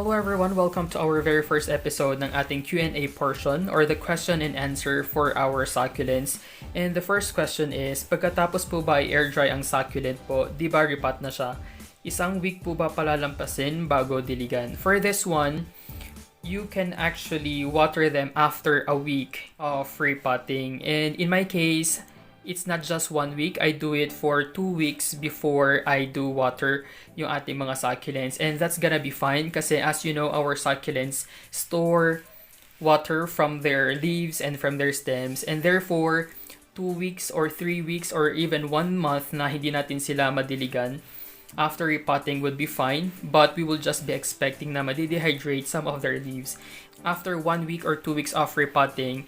Hello everyone, welcome to our very first episode ng ating Q&A portion or the question and answer for our succulents. And the first question is, pagkatapos po ba i-air dry ang succulent po, di ba repot na siya? Isang week po ba palalampasin bago diligan? For this one, you can actually water them after a week of repotting. And in my case, it's not just 1 week. I do it for 2 weeks before I do water yung ating mga succulents. And that's gonna be fine kasi as you know, our succulents store water from their leaves and from their stems. And therefore, 2 weeks or 3 weeks or even 1 month na hindi natin sila madiligan after repotting would be fine, but we will just be expecting na madidehydrate some of their leaves. After 1 week or 2 weeks of repotting,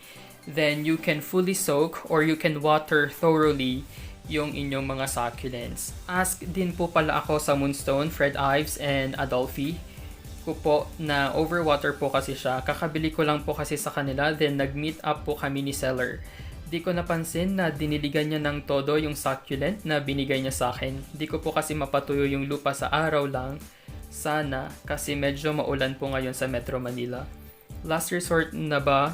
then you can fully soak or you can water thoroughly yung inyong mga succulents. Ask din po pala ako sa Moonstone, Fred Ives, and Adolphi ko po na overwater po kasi siya. Kakabili ko lang po kasi sa kanila, then nag-meet up po kami ni seller. Di ko napansin na diniligan niya ng todo yung succulent na binigay niya sa akin. Di ko po kasi mapatuyo yung lupa sa araw lang. Sana kasi medyo maulan po ngayon sa Metro Manila. Last resort na ba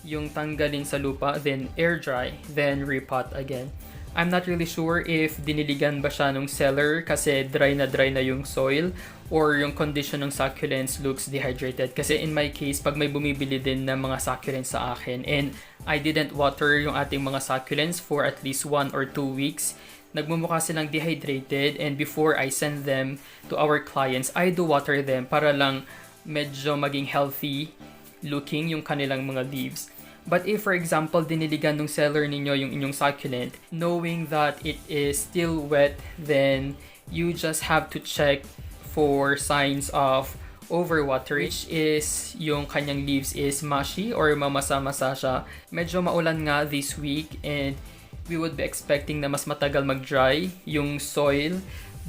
yung tanggalin sa lupa, then air dry, then repot again? I'm not really sure if diniligan ba siya nung seller kasi dry na yung soil or yung condition ng succulents looks dehydrated. Kasi in my case, pag may bumibili din ng mga succulents sa akin and I didn't water yung ating mga succulents for at least 1 or 2 weeks, nagmumukha silang dehydrated, and before I send them to our clients, I do water them para lang medyo maging healthy looking yung kanilang mga leaves. But if, for example, diniligan ng seller ninyo yung inyong succulent, knowing that it is still wet, then you just have to check for signs of overwatering, which is yung kanyang leaves is mushy or mamasa-masa siya. Medyo maulan nga this week and we would be expecting na mas matagal mag-dry yung soil.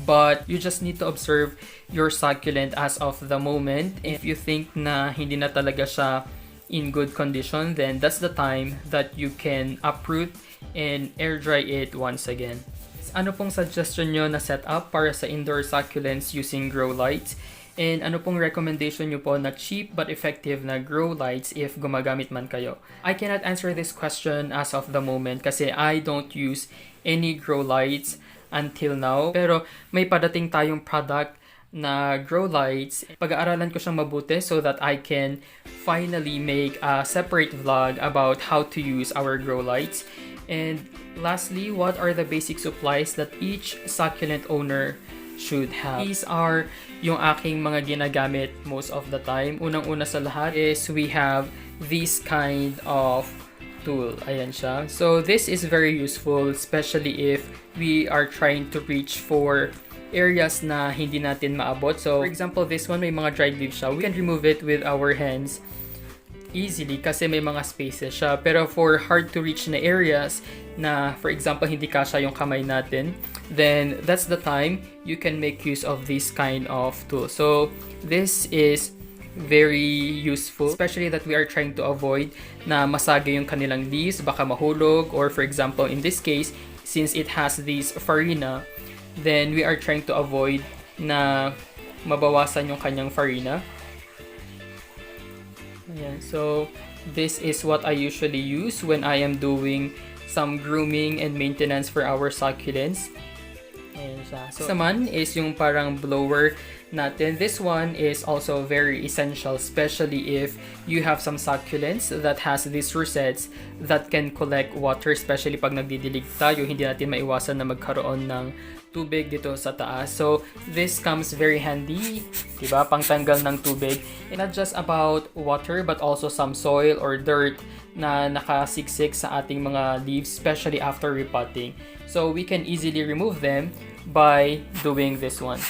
But you just need to observe your succulent as of the moment. If you think na hindi na talaga siya in good condition, then that's the time that you can uproot and air dry it once again. Ano pong suggestion nyo na setup para sa indoor succulents using grow lights? And ano pong recommendation nyo po na cheap but effective na grow lights if gumagamit man kayo? I cannot answer this question as of the moment kasi I don't use any grow lights until now. Pero may padating tayong product na grow lights. Pag-aaralan ko siyang mabuti so that I can finally make a separate vlog about how to use our grow lights. And lastly, what are the basic supplies that each succulent owner should have? These are yung aking mga ginagamit most of the time. Unang-una sa lahat is we have this kind of tool. Ayan siya. So this is very useful, especially if we are trying to reach for areas na hindi natin maabot. So for example, this one may mga dried leaves siya. We can remove it with our hands easily kasi may mga spaces siya. Pero for hard to reach na areas na for example hindi kasya yung kamay natin, then that's the time you can make use of this kind of tool. So this is very useful, especially that we are trying to avoid na masagi yung kanilang leaves, baka mahulog, or for example in this case, since it has this farina, then we are trying to avoid na mabawasan yung kanyang farina. Ayan, so this is what I usually use when I am doing some grooming and maintenance for our succulents. Ayan siya. So naman is yung parang blower natin. This one is also very essential, especially if you have some succulents that has these rosettes that can collect water, especially pag nagdidilig tayo, hindi natin maiwasan na magkaroon ng tubig dito sa taas. So this comes very handy, diba? Pangtanggal ng tubig. And not just about water but also some soil or dirt na nakasiksik sa ating mga leaves, especially after repotting. So we can easily remove them by doing this one.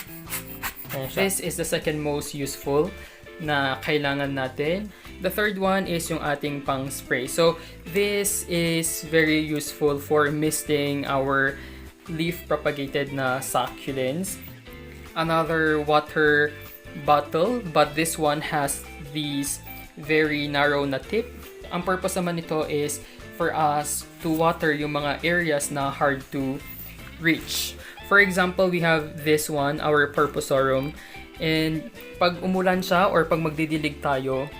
This is the second most useful na kailangan natin. The third one is yung ating pang spray. So this is very useful for misting our leaf propagated na succulents. Another water bottle, but this one has these very narrow na tip. Ang purpose naman nito is for us to water yung mga areas na hard to reach. For example, we have this one, our Purpusorum. And pag umulan siya or pag magdidilig tayo,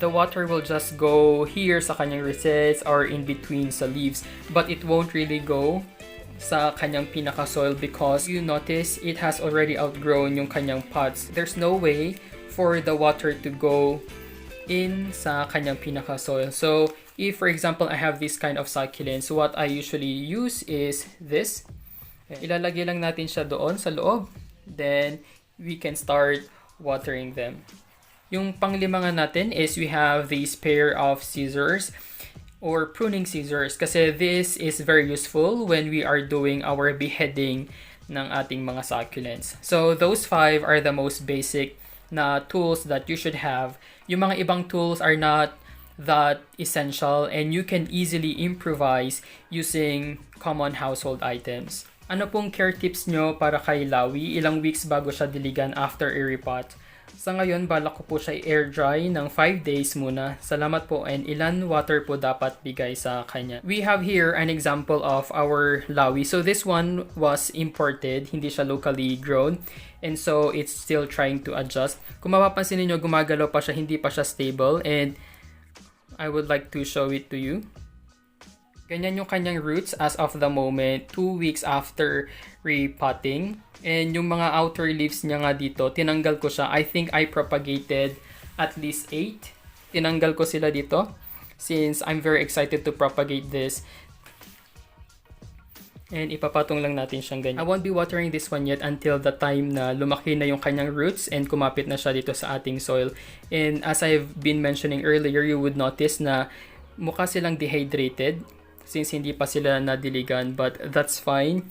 the water will just go here sa kanyang recess or in between sa leaves. But it won't really go sa kanyang pinaka-soil because you notice it has already outgrown yung kanyang pots. There's no way for the water to go in sa kanyang pinaka-soil. So, if for example, I have this kind of succulents, what I usually use is this. Ilalagay lang natin siya doon sa loob. Then, we can start watering them. Yung panglima nga natin is we have this pair of scissors or pruning scissors kasi this is very useful when we are doing our beheading ng ating mga succulents. So, those 5 are the most basic na tools that you should have. Yung mga ibang tools are not that essential and you can easily improvise using common household items. Ano pong care tips nyo para kay Lawi? Ilang weeks bago siya diligan after i-repot? Sa ngayon, balak ko po siya i-air dry ng 5 days muna. Salamat po and ilan water po dapat bigay sa kanya. We have here an example of our Lawi. So this one was imported, hindi siya locally grown. And so it's still trying to adjust. Kung mapapansin niyo, gumagalaw pa siya, hindi pa siya stable. And I would like to show it to you. Ganyan yung kanyang roots as of the moment, 2 weeks after repotting. And yung mga outer leaves niya nga dito, tinanggal ko siya. I think I propagated at least 8. Tinanggal ko sila dito since I'm very excited to propagate this. And ipapatong lang natin siyang ganyan. I won't be watering this one yet until the time na lumaki na yung kanyang roots and kumapit na siya dito sa ating soil. And as I've been mentioning earlier, you would notice na mukha silang dehydrated since hindi pa sila nadiligan, but that's fine.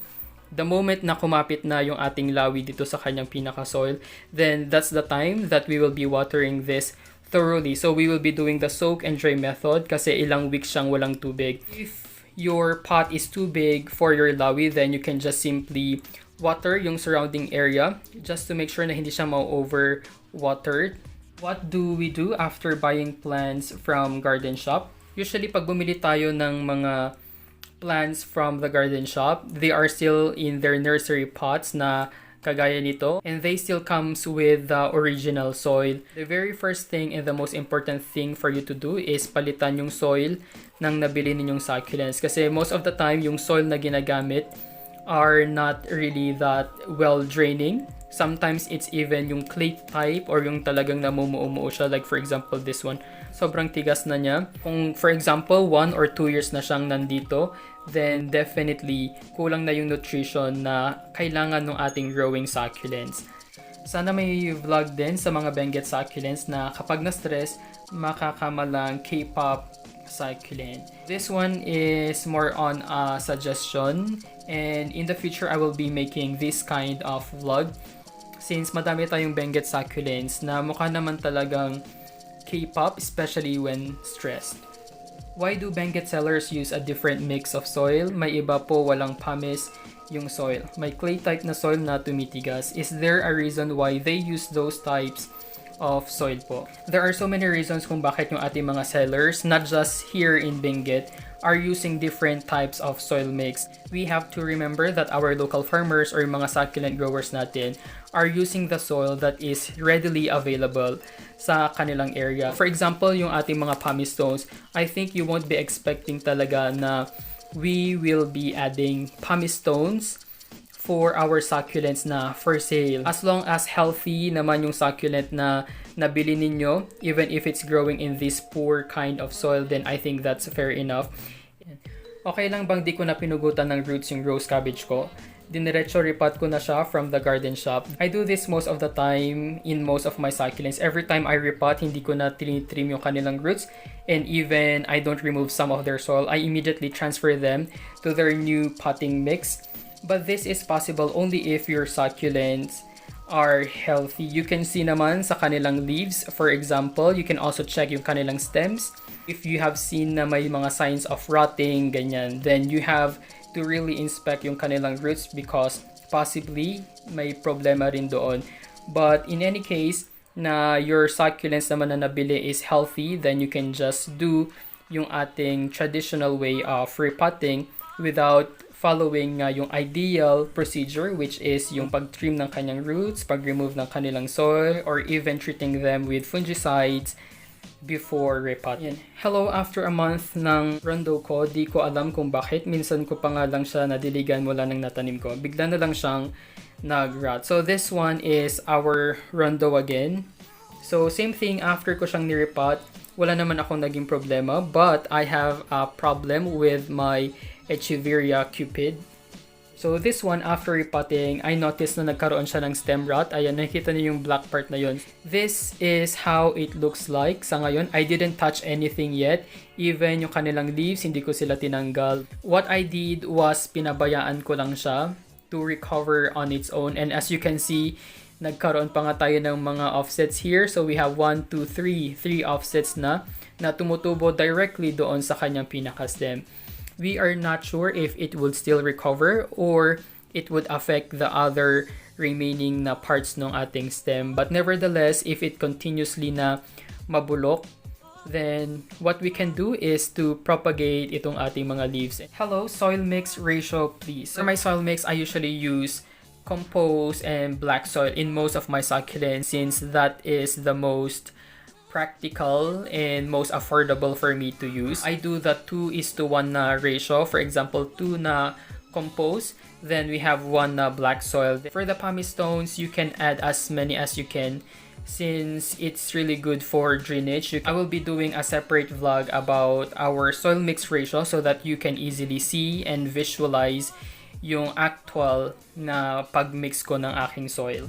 The moment na kumapit na yung ating Lawi dito sa kanyang pinaka-soil, then that's the time that we will be watering this thoroughly. So we will be doing the soak and dry method kasi ilang weeks siyang walang tubig. If your pot is too big for your Lawi, then you can just simply water yung surrounding area just to make sure na hindi siya ma-over-watered. What do we do after buying plants from garden shop? Usually, pag bumili tayo ng mga plants from the garden shop, they are still in their nursery pots na kagaya nito. And they still comes with the original soil. The very first thing and the most important thing for you to do is palitan yung soil ng nabili ninyong succulents. Kasi most of the time, yung soil na ginagamit are not really that well draining. Sometimes it's even yung clay type or yung talagang namumuo siya. Like for example, this one. Sobrang tigas na niya. Kung for example, 1 or 2 years na siyang nandito, then definitely kulang na yung nutrition na kailangan ng ating growing succulents. Sana may vlog din sa mga Benguet succulents na kapag na-stress, makakamalang K-pop succulent. This one is more on a suggestion and in the future I will be making this kind of vlog since madami tayong Benguet succulents na mukha naman talagang K-pop, especially when stressed. Why do Benguet sellers use a different mix of soil? May iba po walang pumice yung soil. May clay type na soil na tumitigas. Is there a reason why they use those types of soil po? There are so many reasons kung bakit yung ating mga sellers, not just here in Benguet, are using different types of soil mix. We have to remember that our local farmers or mga succulent growers natin are using the soil that is readily available sa kanilang area. For example, yung ating mga pumice stones, I think you won't be expecting talaga na we will be adding pumice stones for our succulents na for sale. As long as healthy naman yung succulent na nabili ninyo, even if it's growing in this poor kind of soil, then I think that's fair enough. Okay lang bang di ko na pinugutan ng roots yung rose cabbage ko? Diniretso repot ko na siya from the garden shop. I do this most of the time in most of my succulents. Every time I repot, hindi ko na trim yung kanilang roots. And even I don't remove some of their soil. I immediately transfer them to their new potting mix. But this is possible only if your succulents are healthy. You can see naman sa kanilang leaves. For example, you can also check yung kanilang stems. If you have seen na may mga signs of rotting, ganyan, then you have to really inspect yung kanilang roots because possibly may problema rin doon. But in any case, na your succulents naman na nabili is healthy, then you can just do yung ating traditional way of repotting without following yung ideal procedure, which is yung pag-trim ng kanyang roots, pag-remove ng kanilang soil, or even treating them with fungicides before repotting. Hello, after a month ng rondo ko, di ko alam kung bakit. Minsan ko pa nga lang siya nadiligan mula ng natanim ko. Bigla na lang siyang nag-rot. So this one is our rondo again. So same thing, after ko siyang nirepot, wala naman akong naging problema. But I have a problem with my Echeveria cupid. So this one, after repotting, I noticed na nagkaroon siya ng stem rot. Ayan, nakikita niyo yung black part na yun. This is how it looks like sa ngayon. I didn't touch anything yet. Even yung kanilang leaves, hindi ko sila tinanggal. What I did was pinabayaan ko lang siya to recover on its own. And as you can see, nagkaroon pa nga tayo ng mga offsets here. So we have 1, 2, 3. 3 offsets na tumutubo directly doon sa kanyang pinaka-stem. We are not sure if it would still recover or it would affect the other remaining na parts ng ating stem. But nevertheless, if it continuously na mabulok, then what we can do is to propagate itong ating mga leaves. Hello, soil mix ratio please. For my soil mix, I usually use compost and black soil in most of my succulents since that is the most practical and most affordable for me to use. I do the 2:1 na ratio. For example, 2 na compost, then we have 1 na black soil. For the pumice stones, you can add as many as you can since it's really good for drainage. I will be doing a separate vlog about our soil mix ratio so that you can easily see and visualize yung actual na pagmix ko ng aking soil.